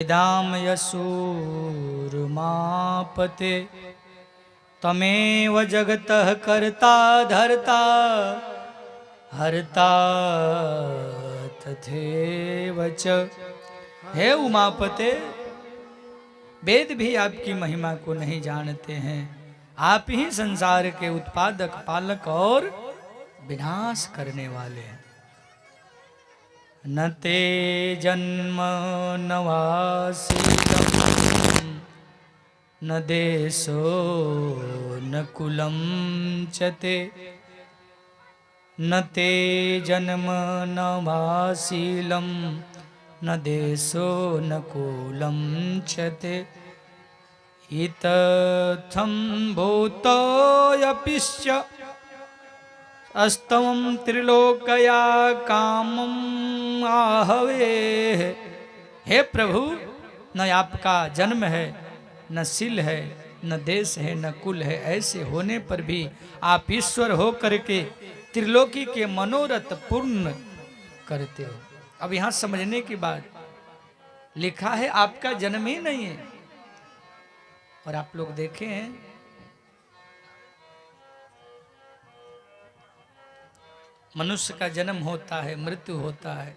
दाम यसूरमापते तमेव जगतः कर्ता धर्ता हरता तथैव च। हे उमापते, वेद भी आपकी महिमा को नहीं जानते हैं। आप ही संसार के उत्पादक, पालक और विनाश करने वाले हैं। न ते जन्म न वासितं न देशो न कुलं च ते। न ते जन्म न वासिलं न देशो न कुलं च ते। इत्थं भूतोऽयपिश्च अस्तवं त्रिलोकया कामम् आहवे। हे प्रभु, न आपका जन्म है, न शील है, न देश है, न कुल है। ऐसे होने पर भी आप ईश्वर हो करके त्रिलोकी के मनोरथ पूर्ण करते हो। अब यहाँ समझने की बात, लिखा है आपका जन्म ही नहीं है। और आप लोग देखें, मनुष्य का जन्म होता है, मृत्यु होता है,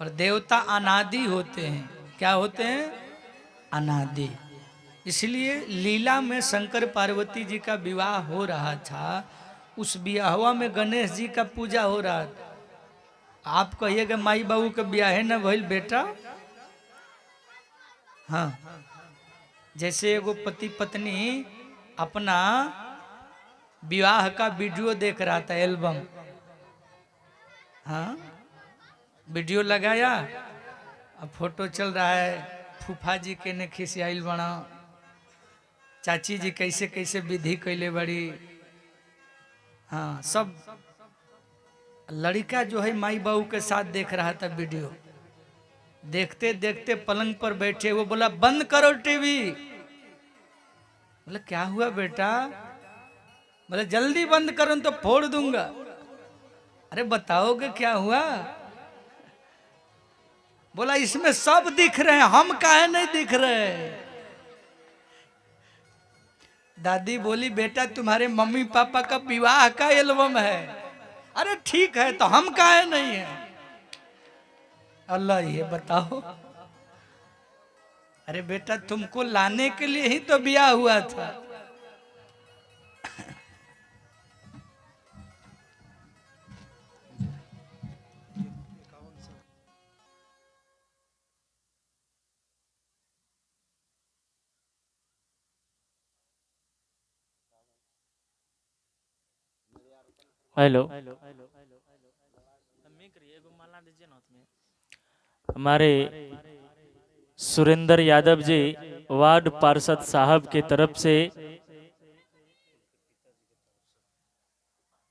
पर देवता अनादि होते हैं। क्या होते हैं? अनादि। इसलिए लीला में शंकर पार्वती जी का विवाह हो रहा था, उस विवाह में गणेश जी का पूजा हो रहा था। आप कहिएगा माई बाबू के ब्याह है न भइल बेटा। हाँ, जैसे एगो पति पत्नी अपना विवाह का वीडियो देख रहा था, एल्बम। हाँ, वीडियो लगाया, अब फोटो चल रहा है, फूफा जी के ने खिसियाइल बना, चाची जी कैसे कैसे विधि कैले बड़ी। हाँ, सब लड़का जो है माई बहू के साथ देख रहा था वीडियो। देखते देखते पलंग पर बैठे, वो बोला बंद करो टीवी। बोला क्या हुआ बेटा? बोले जल्दी बंद करो तो फोड़ दूंगा। अरे बताओगे क्या हुआ? बोला इसमें सब दिख रहे हैं, हम काहे नहीं दिख रहे? दादी बोली बेटा तुम्हारे मम्मी पापा का विवाह का एल्बम है। अरे ठीक है, तो हम काहे नहीं है? अल्लाह ये बताओ। अरे बेटा तुमको लाने के लिए ही तो ब्याह हुआ था। हेलो, हमारे सुरेंद्र यादव जी वार्ड पार्षद साहब की तरफ से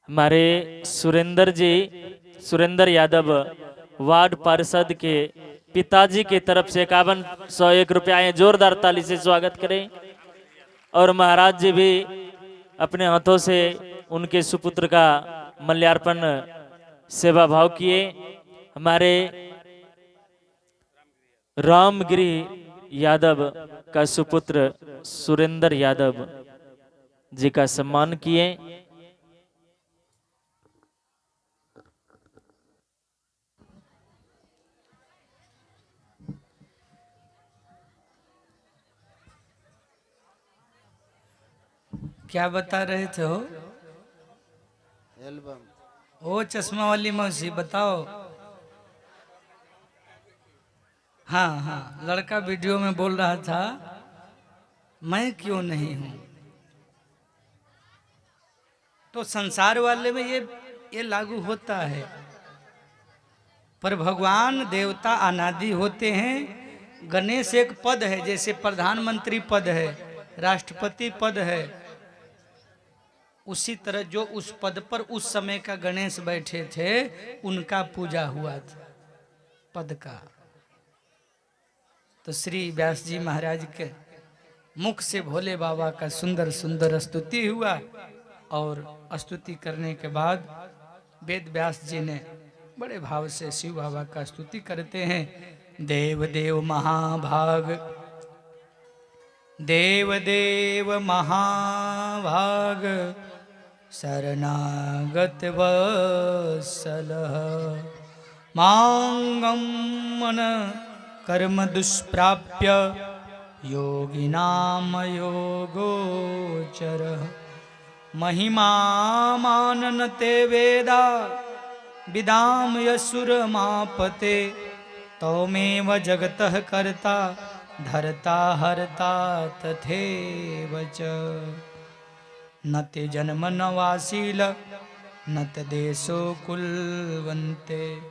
हमारे सुरेंद्र यादव वार्ड पार्षद के पिताजी की तरफ से 5101 रुपया आए। जोरदार ताली से स्वागत करें। और महाराज जी भी अपने हाथों से उनके सुपुत्र का मल्यार्पण सेवा भाव किए। हमारे रामगिरी यादव का सुपुत्र सुरेंद्र यादव जी का सम्मान किए। क्या बता रहे थे हो? एल्बम। ओ चश्मा वाली मौसी बताओ। हाँ हाँ, लड़का वीडियो में बोल रहा था मैं क्यों नहीं हूं। तो संसार वाले में ये लागू होता है, पर भगवान देवता अनादि होते हैं। गणेश एक पद है, जैसे प्रधानमंत्री पद है, राष्ट्रपति पद है, उसी तरह जो उस पद पर उस समय का गणेश बैठे थे, उनका पूजा हुआ था, पद का। तो श्री व्यास जी महाराज के मुख से भोले बाबा का सुंदर सुंदर स्तुति हुआ। और स्तुति करने के बाद वेद व्यास जी ने बड़े भाव से शिव बाबा का स्तुति करते हैं। देव देव महाभाग, देव देव महाभाग, शरणागत वत्सलः। मांगम मन कर्म दुष्प्राप्य, योगिनाम योगोचरः। महिमा माननते वेदा, विदाम यसुरमापते। तौमेव जगतः कर्ता, धर्ता हर्ता तथैव च। न ते जन्म न वासील, न ते देशो कुलवन्ते।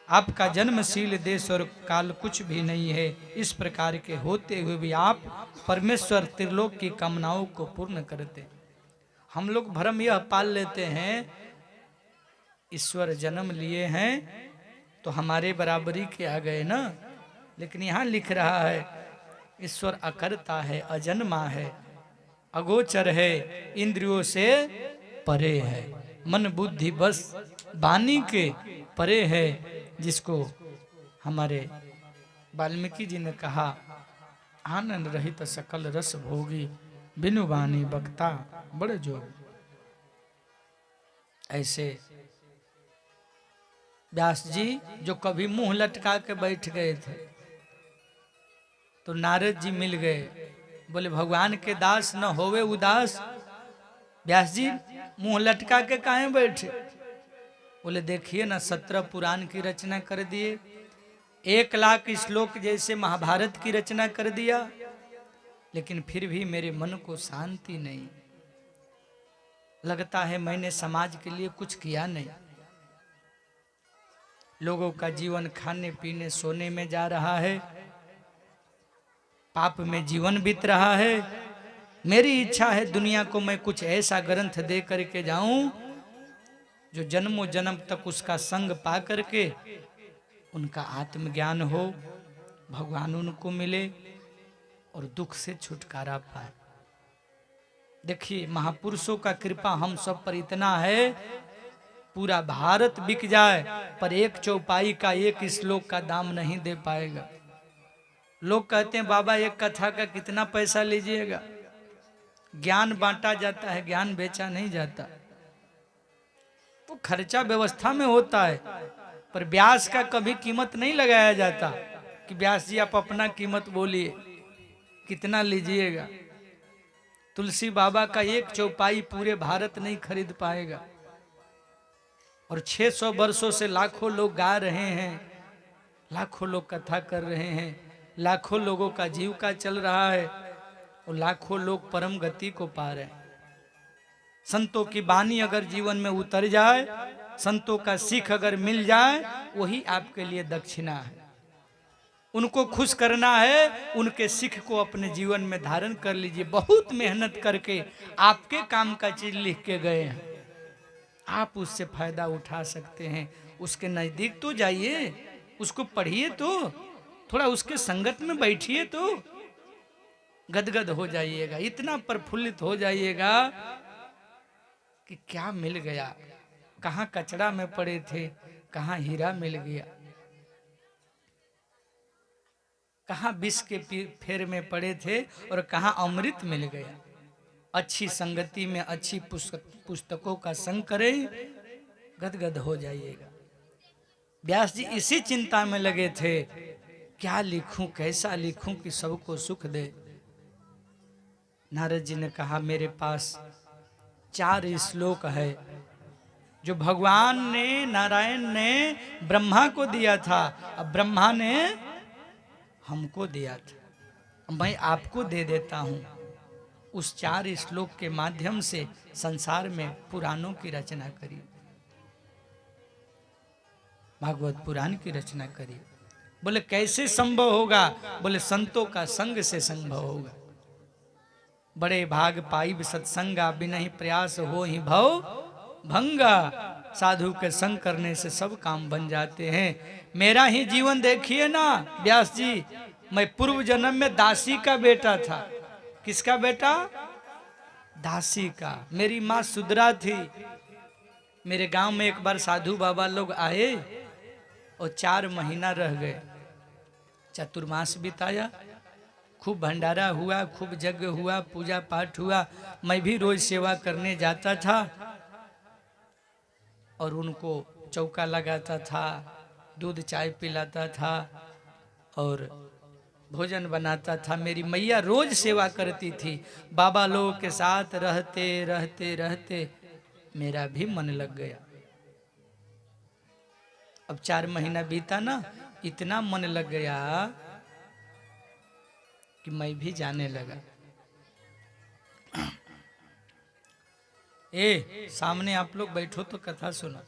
आपका जन्मशील देश और काल कुछ भी नहीं है। इस प्रकार के होते हुए भी आप परमेश्वर त्रिलोक की कामनाओं को पूर्ण करते। हम लोग भ्रम यह पाल लेते हैं ईश्वर जन्म लिए हैं तो हमारे बराबरी के आ गए ना, लेकिन यहाँ लिख रहा है ईश्वर अकर्ता है, अजन्मा है, अगोचर है, इंद्रियों से परे है, मन बुद्धि बस वाणी के परे है, जिसको हमारे वाल्मीकि जी ने कहा आनंद रहित सकल रस भोगी, बिनु वाणी बक्ता बड़े जोग। ऐसे व्यास जी जो कभी मुंह लटका के बैठ गए थे तो नारद जी मिल गए, बोले भगवान के दास न होवे उदास। व्यास जी मुंह लटका के काहे बैठे? बोले देखिए ना 17 पुराण की रचना कर दिए, 1,00,000 श्लोक जैसे महाभारत की रचना कर दिया, लेकिन फिर भी मेरे मन को शांति नहीं। लगता है मैंने समाज के लिए कुछ किया नहीं। लोगों का जीवन खाने पीने सोने में जा रहा है, पाप में जीवन बीत रहा है। मेरी इच्छा है दुनिया को मैं कुछ ऐसा ग्रंथ दे करके जाऊं जो जन्मों जन्म तक उसका संग पा करके उनका आत्मज्ञान हो, भगवान उनको मिले और दुख से छुटकारा पाए। देखिए महापुरुषों का कृपा हम सब पर इतना है, पूरा भारत बिक जाए पर एक चौपाई का एक श्लोक का दाम नहीं दे पाएगा। लोग कहते हैं बाबा एक कथा का कितना पैसा लीजिएगा? ज्ञान बांटा जाता है, ज्ञान बेचा नहीं जाता। तो खर्चा व्यवस्था में होता है, पर व्यास का कभी कीमत नहीं लगाया जाता कि व्यास जी आप अपना कीमत बोलिए कितना लीजिएगा। तुलसी बाबा का एक चौपाई पूरे भारत नहीं खरीद पाएगा, और 600 वर्षों से लाखों लोग गा रहे हैं, लाखों लोग कथा कर रहे हैं, लाखों लोगों का जीविका चल रहा है और लाखों लोग परम गति को पा रहे हैं। संतों की वाणी अगर जीवन में उतर जाए, संतों का सीख अगर मिल जाए, वही आपके लिए दक्षिणा है। उनको खुश करना है, उनके सीख को अपने जीवन में धारण कर लीजिए। बहुत मेहनत करके आपके काम का चीज लिख के गए हैं, आप उससे फायदा उठा सकते हैं। उसके नजदीक तो जाइए, उसको पढ़िए, तो थोड़ा उसके संगत में बैठिए, तो गदगद हो जाइएगा, इतना प्रफुल्लित हो जाइएगा कि क्या मिल गया। कहाँ कचरा में पड़े थे, कहाँ हीरा मिल गया, कहाँ विष के फेर में पड़े थे और कहाँ अमृत मिल गया। अच्छी संगति में अच्छी पुस्तकों का संग करें, गदगद हो जाइएगा। व्यास जी इसी चिंता में लगे थे, क्या लिखूं, कैसा लिखूं कि सबको सुख दे। नारद जी ने कहा मेरे पास 4 श्लोक है जो भगवान ने, नारायण ने ब्रह्मा को दिया था, अब ब्रह्मा ने हमको दिया था, मैं आपको दे देता हूं। उस 4 श्लोक के माध्यम से संसार में पुराणों की रचना करी, भागवत पुराण की रचना करी। बोले कैसे संभव होगा? बोले संतों का संग से संभव होगा। बड़े भाग पाइब सत्संगा, बिनहि प्रयास हो ही भव भंगा। साधु के संग करने से सब काम बन जाते हैं। मेरा ही जीवन देखिए ना व्यास जी, मैं पूर्व जन्म में दासी का बेटा था। किसका बेटा? दासी का। मेरी माँ सुदरा थी। मेरे गांव में एक बार साधु बाबा लोग आए और 4 महीना रह गए। चतुर्मास बिताया, खूब भंडारा हुआ, खूब यज्ञ हुआ, पूजा पाठ हुआ। मैं भी रोज सेवा करने जाता था और उनको चौका लगाता था, दूध चाय पिलाता था और भोजन बनाता था। मेरी मैया रोज सेवा करती थी। बाबा लोगों के साथ रहते रहते रहते मेरा भी मन लग गया। अब 4 महीना बीता ना, इतना मन लग गया कि मैं भी जाने लगा। सामने आप लोग बैठो तो कथा सुनो।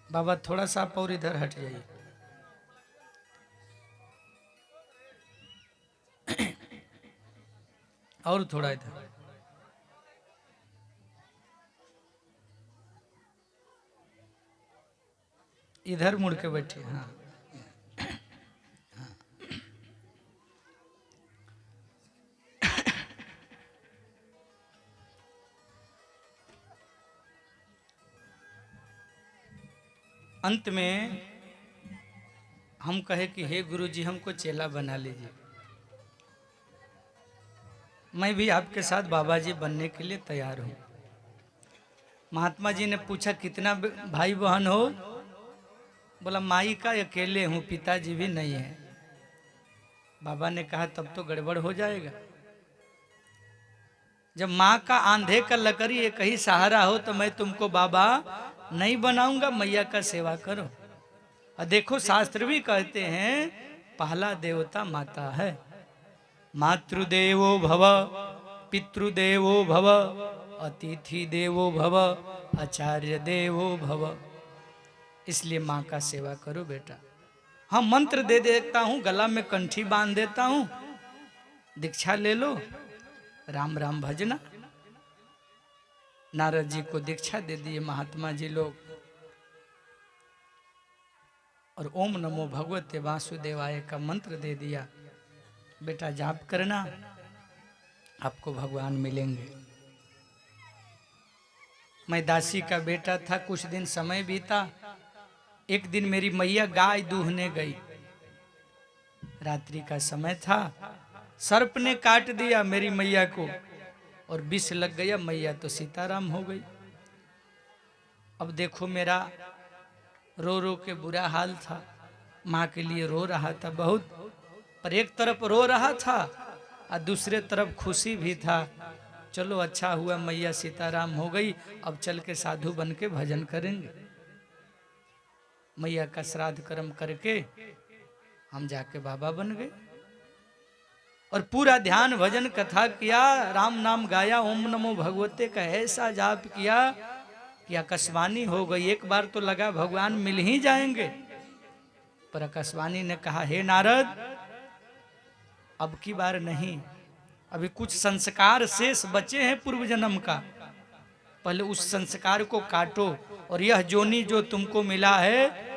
बाबा थोड़ा सा आप और इधर हट जाइए। और थोड़ा इधर। इधर मुड़ के बैठिए। हाँ, अंत में हम कहे कि हे गुरु जी, हमको चेला बना लीजिए। मैं भी आपके साथ बाबा जी बनने के लिए तैयार हूँ। महात्मा जी ने पूछा कितना भाई बहन हो? बोला माई का अकेले हूँ, पिताजी भी नहीं है। बाबा ने कहा तब तो गड़बड़ हो जाएगा। जब माँ का आंधे का लकड़ी एक ही सहारा हो तो मैं तुमको बाबा नहीं बनाऊंगा, मैया का सेवा करो। और देखो शास्त्र भी कहते हैं पहला देवता माता है। मातृदेवो भव, पितृदेवो भव, अतिथि देवो भव, आचार्य देवो भव। इसलिए माँ का सेवा करो बेटा। हाँ, मंत्र दे देता हूँ, गला में कंठी बांध देता हूँ, दीक्षा ले लो, राम राम भजना। नारद जी को दीक्षा दे दिए महात्मा जी लोग, और ओम नमो भगवते वासुदेवाय का मंत्र दे दिया। बेटा जाप करना, आपको भगवान मिलेंगे। मैं दासी का बेटा था, कुछ दिन समय बीता। एक दिन मेरी मैया गाय दूहने गई, रात्रि का समय था। सर्प ने काट दिया मेरी मैया को और विष लग गया। मैया तो सीताराम हो गई। अब देखो मेरा रो रो के बुरा हाल था। माँ के लिए रो रहा था बहुत, पर एक तरफ रो रहा था और दूसरे तरफ खुशी भी था। चलो अच्छा हुआ मैया सीताराम हो गई, अब चल के साधु बन के भजन करेंगे। मैया का श्राद्ध कर्म करके हम जाके बाबा बन गए और पूरा ध्यान भजन कथा किया, राम नाम गाया, ओम नमो भगवते का ऐसा जाप किया कि आकाशवाणी हो गई। एक बार तो लगा भगवान मिल ही जाएंगे, पर आकाशवाणी ने कहा हे नारद, अब की बार नहीं, अभी कुछ संस्कार शेष बचे हैं पूर्व जन्म का, पहले उस संस्कार को काटो। और यह जोनी जो तुमको मिला है,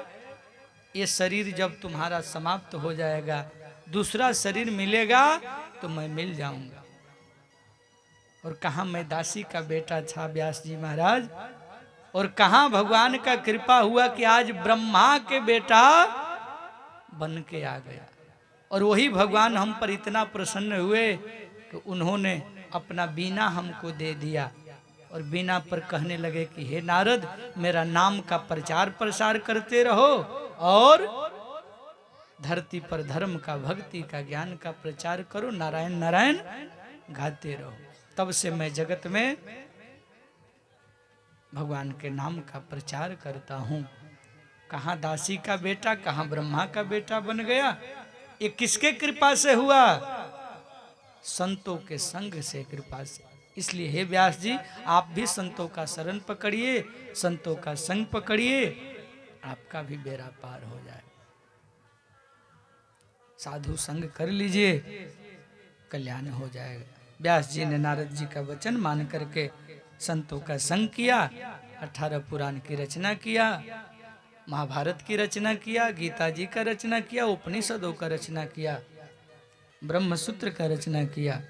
ये शरीर जब तुम्हारा समाप्त हो जाएगा, दूसरा शरीर मिलेगा तो मैं मिल जाऊंगा। और कहा मैं दासी का बेटा था व्यास जी महाराज, और कहा भगवान का कृपा हुआ कि आज ब्रह्मा के बेटा बन के आ गया। और वही भगवान हम पर इतना प्रसन्न हुए कि उन्होंने अपना बीना हमको दे दिया और बीना पर कहने लगे कि हे नारद, मेरा नाम का प्रचार प्रसार करते रहो और धरती पर धर्म का, भक्ति का, ज्ञान का प्रचार करो, नारायण नारायण गाते रहो। तब से मैं जगत में भगवान के नाम का प्रचार करता हूँ। कहाँ दासी का बेटा, कहाँ ब्रह्मा का बेटा बन गया। ये किसके कृपा से हुआ? संतों के संग से, कृपा से। इसलिए हे व्यास जी, आप भी संतों का शरण पकड़िए, संतों का संग पकड़िए, आपका भी बेड़ा पार हो जाए। साधु संग कर लीजिए, कल्याण हो जाएगा। व्यास जी ने नारद जी का वचन मान करके संतों का संग किया, 18 पुराण की रचना किया, महाभारत की रचना किया, गीता जी का रचना किया, उपनिषदों का रचना किया, ब्रह्मसूत्र का रचना किया।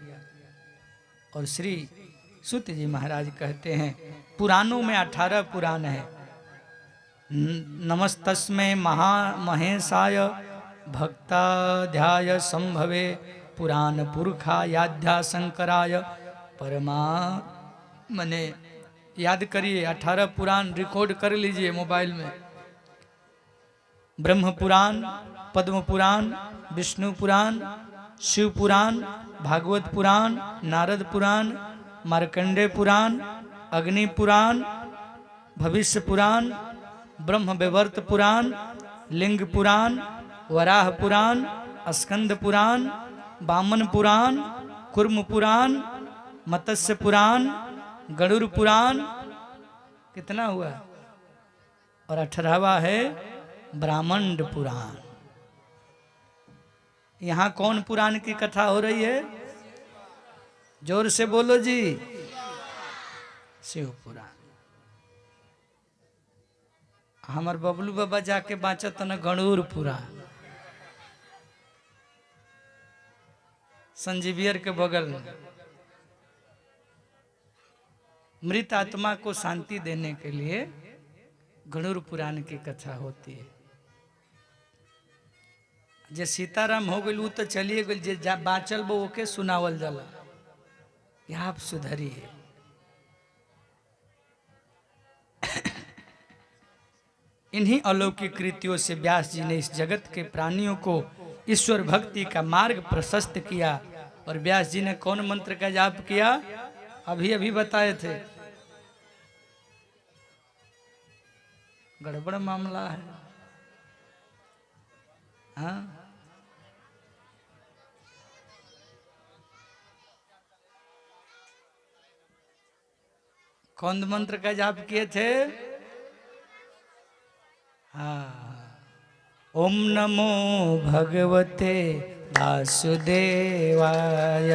और श्री सूत जी महाराज कहते हैं पुराणों में 18 पुराण है, नमस्तस्मै महामहेशाय भक्ताध्याय संभवे पुराण पुरखायाध्या शंकराय परमा। मने याद करिए 18 पुराण रिकॉर्ड कर लीजिए मोबाइल में। ब्रह्म पुराण, पद्म पुराण, विष्णु पुराण, शिव पुराण, भागवत पुराण, नारद पुराण, मार्कंडेय पुराण, अग्नि पुराण, भविष्य पुराण, ब्रह्म विवर्त पुराण, लिंग पुराण, वराह पुराण, स्कंद पुराण, वामन पुराण, कुर्म पुराण, मत्स्य पुराण, गरुड़ पुराण। कितना हुआ? और 18वां है ब्राह्मण पुराण। यहाँ कौन पुराण की कथा हो रही है? जोर से बोलो जी। शिव पुराण। हमार बबलू बाबा जाके बाँचत न गणूर पुराण, संजीवियर के बगल में। मृत आत्मा को शांति देने के लिए गणूर पुराण की कथा होती है। जे सीताराम हो गई तो चलिए गई, जे बाँचल बो ओके सुनावल जाला कि आप सुधरिए। इन्हीं अलौकिक कृतियों से व्यास जी ने इस जगत के प्राणियों को ईश्वर भक्ति का मार्ग प्रशस्त किया। और व्यास जी ने कौन मंत्र का जाप किया? अभी अभी बताए थे। गड़बड़ मामला है। हाँ, कौन मंत्र का जाप किए थे? हाँ, ओम नमो भगवते वासुदेवाय।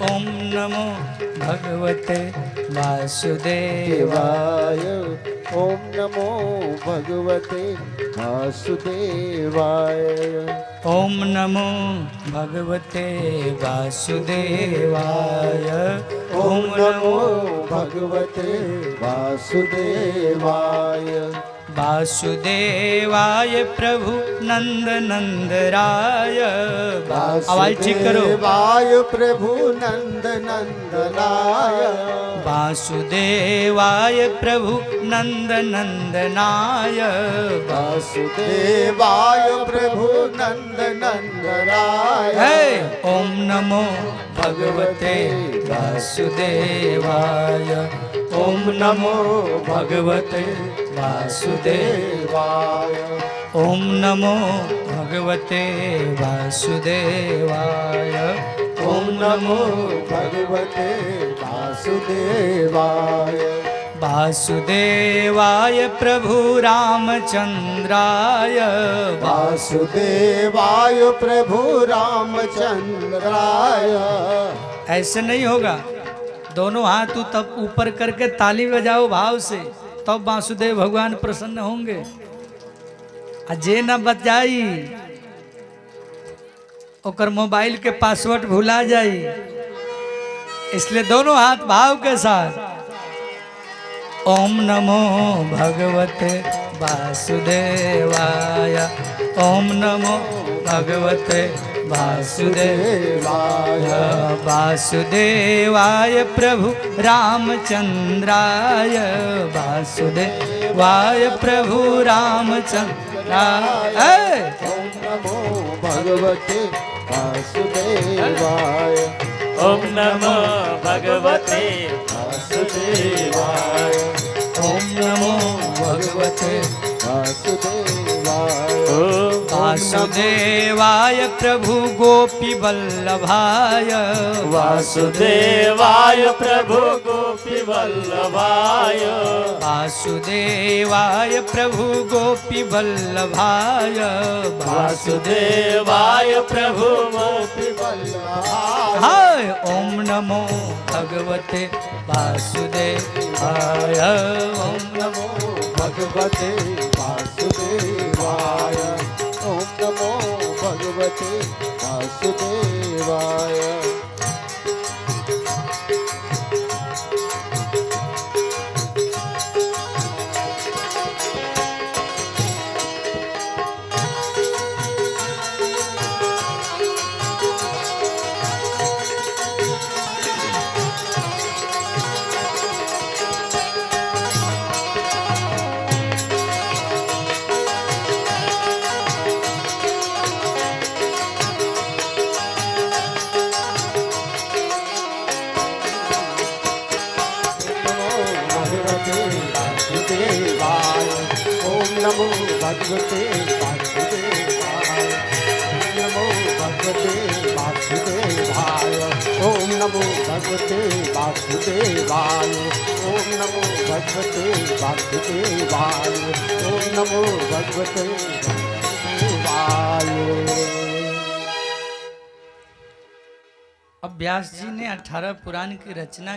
ओम नमो भगवते वासुदेवाय। ओम नमो भगवते वासुदेवाय। ओम नमो भगवते वासुदेवाय। ओम नमो भगवते वासुदेवाय। वासुदेवाय प्रभु नंद नंदराय। आवाज ठीक करो। वासुदेवाय प्रभु नंद नंदनाय। वासुदेवाय प्रभु नंद नंदनाय। वासुदेवाय प्रभु नंद नंदनाय। ओम नमो भगवते वासुदेवाय। ओम नमो भगवते वासुदेवाय। ओम नमो भगवते वासुदेवाय। ओम नमो भगवते वासुदेवाय। वासुदेवाय प्रभु रामचंद्राय। वासुदेवाय प्रभु रामचंद्राय। ऐसे नहीं होगा, दोनों हाथ तब ऊपर करके ताली बजाओ भाव से, तब वासुदेव भगवान प्रसन्न होंगे। अजे न बजाई ओकर मोबाइल के पासवर्ड भुला जाई, इसलिए दोनों हाथ भाव के साथ। ओम नमो भगवते वासुदेवाय। ओम नमो भगवते वासुदेवाय। वासुदेवाय प्रभु रामचंद्राय। वासुदेवाय प्रभु रामचंद्राय। ओम नमो भगवते वासुदेवाय। ओम नमो भगवते वासुदेवाय। ओम नमो भगवते वासुदेवाय। वासुदेवाय प्रभु गोपी वल्लभाय। वासुदेवाय प्रभु गोपी वल्लभाय। वासुदेवाय प्रभु गोपी वल्लभाय। वासुदेवाय प्रभु गोपी हाय ओम नमो भगवते वासुदेवाय। ओम नमो भगवते वासुदेवाय। ओम नमो भगवते वासुदेवाय। नमो भगवते वासुदेवाय। नमो भगवते वासुदेवाय। ओम नमो भगवते वासुदेवाय। ओम नमो भगवते वासुदेवाय। ओम नमो भगवते वासुदेवाय। अब व्यास जी ने 18 पुराण की रचना